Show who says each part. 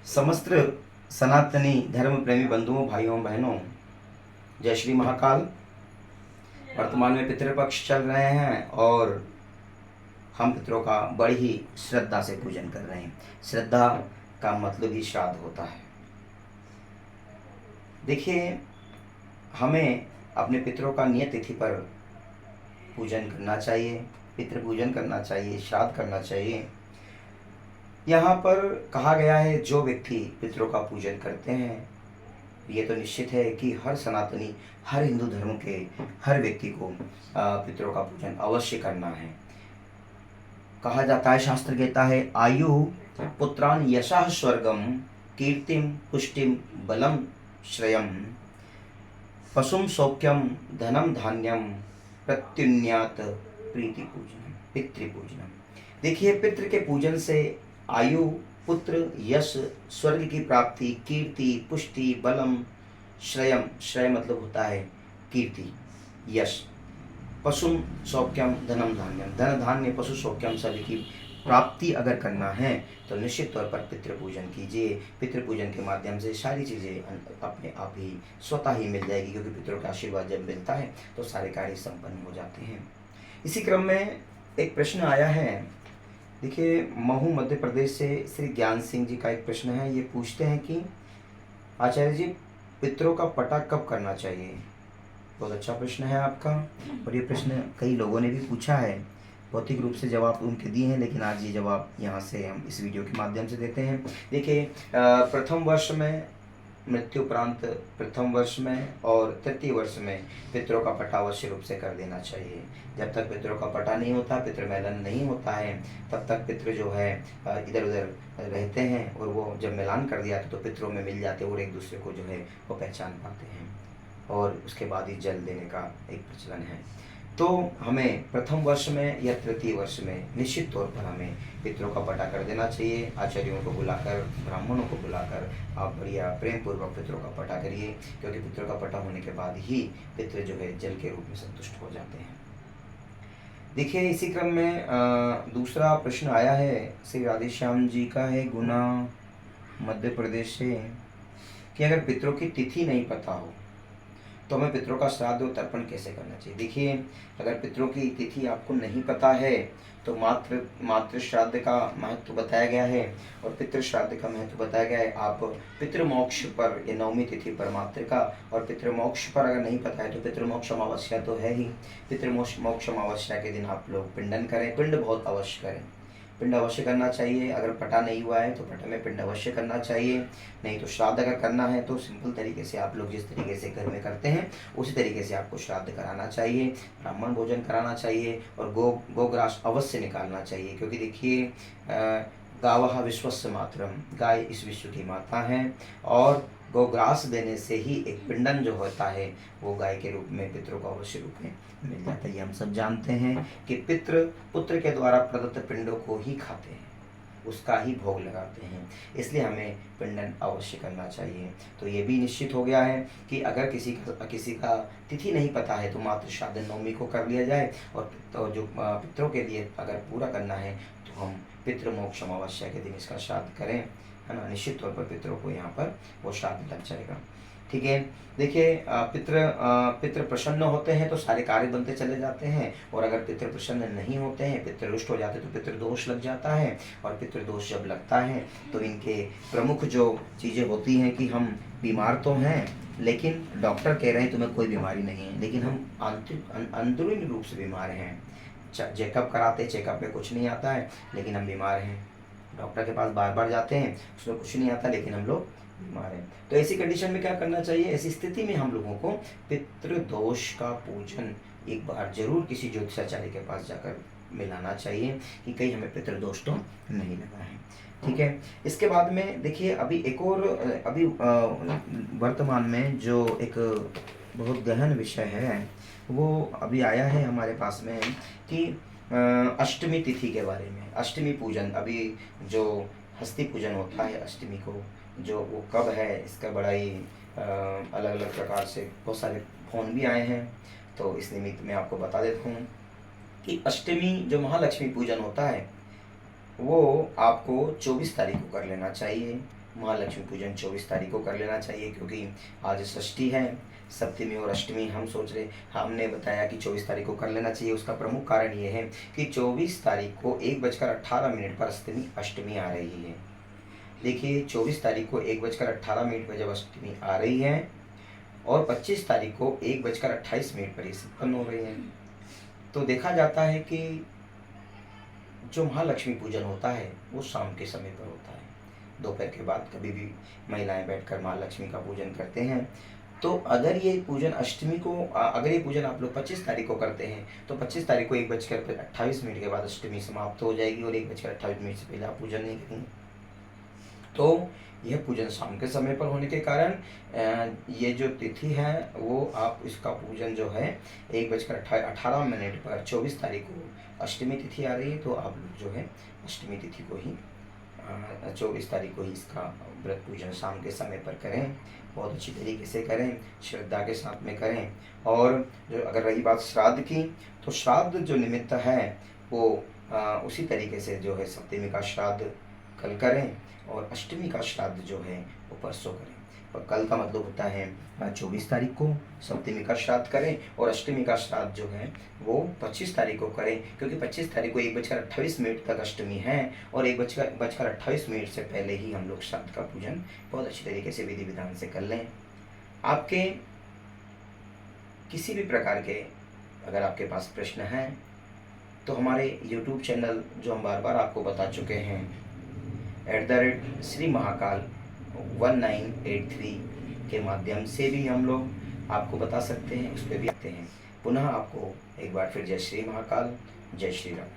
Speaker 1: समस्त सनातनी धर्म प्रेमी बंधुओं, भाइयों बहनों, जय श्री महाकाल। वर्तमान में पितृपक्ष चल रहे हैं और हम पितरों का बड़ी ही श्रद्धा से पूजन कर रहे हैं। श्रद्धा का मतलब ही श्राद्ध होता है। देखिए, हमें अपने पितरों का नियत तिथि पर पूजन करना चाहिए, पितृ पूजन करना चाहिए, श्राद्ध करना चाहिए। यहाँ पर कहा गया है जो व्यक्ति पितरों का पूजन करते हैं, ये तो निश्चित है कि हर सनातनी, हर हिंदू धर्म के हर व्यक्ति को पितरों का पूजन अवश्य करना है। कहा जाता है, शास्त्र कहता है, आयु पुत्रान यशः स्वर्गम कीर्तिम पुष्टिम बलम श्रेयम पशुम सौख्यम धनम धान्यम प्रत्युन्यात प्रीति पूजनम पितृपूजनम। देखिए, पितृ के पूजन से आयु, पुत्र, यश, स्वर्ग की प्राप्ति, कीर्ति, पुष्टि, बलम, श्रेयम, श्रेय मतलब होता है कीर्ति, यश, पशुम सौख्यम धनम धान्यम, धन धान्य पशु सौख्यम सभी की प्राप्ति अगर करना है तो निश्चित तौर पर पितृ पूजन कीजिए। पितृ पूजन के माध्यम से सारी चीज़ें अपने आप ही स्वतः ही मिल जाएगी, क्योंकि पितरों का आशीर्वाद जब मिलता है तो सारे कार्य संपन्न हो जाते हैं। इसी क्रम में एक प्रश्न आया है। देखिए, महू मध्य प्रदेश से श्री ज्ञान सिंह जी का एक प्रश्न है। ये पूछते हैं कि आचार्य जी, पितरों का पटा कब करना चाहिए? बहुत अच्छा प्रश्न है आपका, और ये प्रश्न कई लोगों ने भी पूछा है। भौतिक रूप से जवाब उनके दिए हैं, लेकिन आज ये जवाब यहाँ से हम इस वीडियो के माध्यम से देते हैं। देखिए, प्रथम वर्ष में, मृत्यु उपरांत प्रथम वर्ष में और तृतीय वर्ष में पितरों का पटा अवश्य रूप से कर देना चाहिए। जब तक पितरों का पटा नहीं होता, पितृमेलन नहीं होता है, तब तक पितृ जो है इधर उधर रहते हैं, और वो जब मिलान कर दिया तो पितरों में मिल जाते और एक दूसरे को जो है वो पहचान पाते हैं, और उसके बाद ही जल देने का एक प्रचलन है। तो हमें प्रथम वर्ष में या तृतीय वर्ष में निश्चित तौर पर हमें पितरों का पटा कर देना चाहिए। आचार्यों को बुलाकर, ब्राह्मणों को बुलाकर आप बढ़िया प्रेम पूर्वक पितरों का पटा करिए, क्योंकि पितरों का पटा होने के बाद ही पितृ जो है जल के रूप में संतुष्ट हो जाते हैं। देखिए, इसी क्रम में दूसरा प्रश्न आया है, श्री राधेश्याम जी का है, गुना मध्य प्रदेश से, कि अगर पितरों की तिथि नहीं पता हो तो हमें पितरों का श्राद्ध और तर्पण कैसे करना चाहिए? देखिए, अगर पितरों की तिथि आपको नहीं पता है तो मातृ श्राद्ध का महत्व बताया गया है और पितृ श्राद्ध का महत्व बताया गया है। आप पितृमोक्ष पर या नवमी तिथि पर मातृ का, और पितृमोक्ष पर अगर नहीं पता है तो पितृमोक्ष अमावस्या तो है ही। पितृमोक्ष अमावस्या के दिन आप लोग पिंडन करें, पिंड बहुत अवश्य करें, पिंड अवश्य करना चाहिए। अगर पटा नहीं हुआ है तो पटे में पिंड अवश्य करना चाहिए। नहीं तो श्राद्ध अगर करना है तो सिंपल तरीके से आप लोग जिस तरीके से घर में करते हैं उसी तरीके से आपको श्राद्ध कराना चाहिए, ब्राह्मण भोजन कराना चाहिए, और गोग्रास अवश्य निकालना चाहिए। क्योंकि देखिए, गावः विश्वस्य मातरम, गाय इस विश्व की माता है, और गोग्रास देने से ही एक पिंडन जो होता है वो गाय के रूप में पितरों को अवश्य रूप में मिल जाता है। ये हम सब जानते हैं कि पितृ पुत्र के द्वारा प्रदत्त पिंडों को ही खाते हैं, उसका ही भोग लगाते हैं, इसलिए हमें पिंडन अवश्य करना चाहिए। तो ये भी निश्चित हो गया है कि अगर किसी का तिथि नहीं पता है तो मातृ श्राद्ध नवमी को कर लिया जाए, और तो जो पितरों के लिए अगर पूरा करना है तो हम पितृमोक्ष अमावस्या के दिन इसका श्राद्ध करें, है ना। निश्चित तौर पर पितरों को यहाँ पर वो श्राद्ध लग जाएगा। ठीक है। देखिए, पितृ प्रसन्न होते हैं तो सारे कार्य बनते चले जाते हैं, और अगर पितृ प्रसन्न नहीं होते हैं, पितृ रुष्ट हो जाते हैं, तो पितृ दोष लग जाता है। और पितृ दोष जब लगता है तो इनके प्रमुख जो चीज़ें होती हैं कि हम बीमार तो हैं, लेकिन डॉक्टर कह रहे हैं तुम्हें कोई बीमारी नहीं है, लेकिन हम अंदरूनी रूप से बीमार हैं। चेकअप कराते, चेकअप में कुछ नहीं आता है, लेकिन हम बीमार हैं। डॉक्टर के पास बार बार जाते हैं, उसमें कुछ नहीं आता, लेकिन हम लोग बीमार हैं। तो ऐसी कंडीशन में क्या करना चाहिए? ऐसी स्थिति में हम लोगों को पितृदोष का पूजन एक बार जरूर किसी ज्योतिषाचार्य के पास जाकर मिलाना चाहिए कि कहीं हमें पितृदोष तो नहीं लगा है। ठीक है। इसके बाद में देखिए, अभी एक और वर्तमान में जो एक बहुत गहन विषय है वो अभी आया है हमारे पास में, कि अष्टमी तिथि के बारे में। अष्टमी पूजन, अभी जो हस्ती पूजन होता है अष्टमी को, जो वो कब है, इसका बड़ा ही अलग अलग प्रकार से बहुत सारे फोन भी आए हैं। तो इस निमित्त में आपको बता देता हूँ कि अष्टमी जो महालक्ष्मी पूजन होता है वो आपको 24 तारीख को कर लेना चाहिए। महालक्ष्मी पूजन 24 तारीख को कर लेना चाहिए, क्योंकि आज षष्ठी है, सप्तमी और अष्टमी हम सोच रहे, हमने बताया कि 24 तारीख को कर लेना चाहिए। उसका प्रमुख कारण ये है कि 24 तारीख को 1:18 पर अष्टमी आ रही है। देखिए 24 तारीख को 1:18 पर जब अष्टमी आ रही है और 25 तारीख को 1:28 पर ये संपन्न हो रही है, तो देखा जाता है कि जो महालक्ष्मी पूजन होता है वो शाम के समय पर होता है। दोपहर के बाद कभी भी महिलाएं बैठकर महालक्ष्मी का पूजन करते हैं। तो अगर ये पूजन अष्टमी को अगर ये पूजन आप लोग 25 तारीख को करते हैं तो 25 तारीख को 1:28 के बाद अष्टमी समाप्त हो जाएगी और 1:28 से पहले आप पूजन नहीं करेंगे। तो यह पूजन शाम के समय पर होने के कारण ये जो तिथि है वो आप इसका पूजन जो है 1:18 पर 24 तारीख को अष्टमी तिथि आ रही है, तो आप लोग जो है अष्टमी तिथि को ही 24 तारीख को ही इसका व्रत पूजन शाम के समय पर करें। बहुत अच्छी तरीके से करें, श्रद्धा के साथ में करें। और जो अगर रही बात श्राद्ध की, तो श्राद्ध जो निमित्त है वो उसी तरीके से जो है सप्तमी का श्राद्ध कल करें और अष्टमी का श्राद्ध जो है वो परसों करें। और कल का मतलब होता है 24 तारीख को सप्तमी का श्राद्ध करें और अष्टमी का श्राद्ध जो है वो 25 तारीख को करें, क्योंकि 25 तारीख को 1:28 तक अष्टमी है और 1:28 से पहले ही हम लोग श्राद्ध का पूजन बहुत अच्छी तरीके से विधि विधान से कर लें। आपके किसी भी प्रकार के अगर आपके पास प्रश्न हैं तो हमारे YouTube चैनल जो हम बार बार आपको बता चुके हैं @श्री महाकाल 1983 के माध्यम से भी हम लोग आपको बता सकते हैं, उस पर भी आते हैं। पुनः आपको एक बार फिर जय श्री महाकाल, जय श्री राम।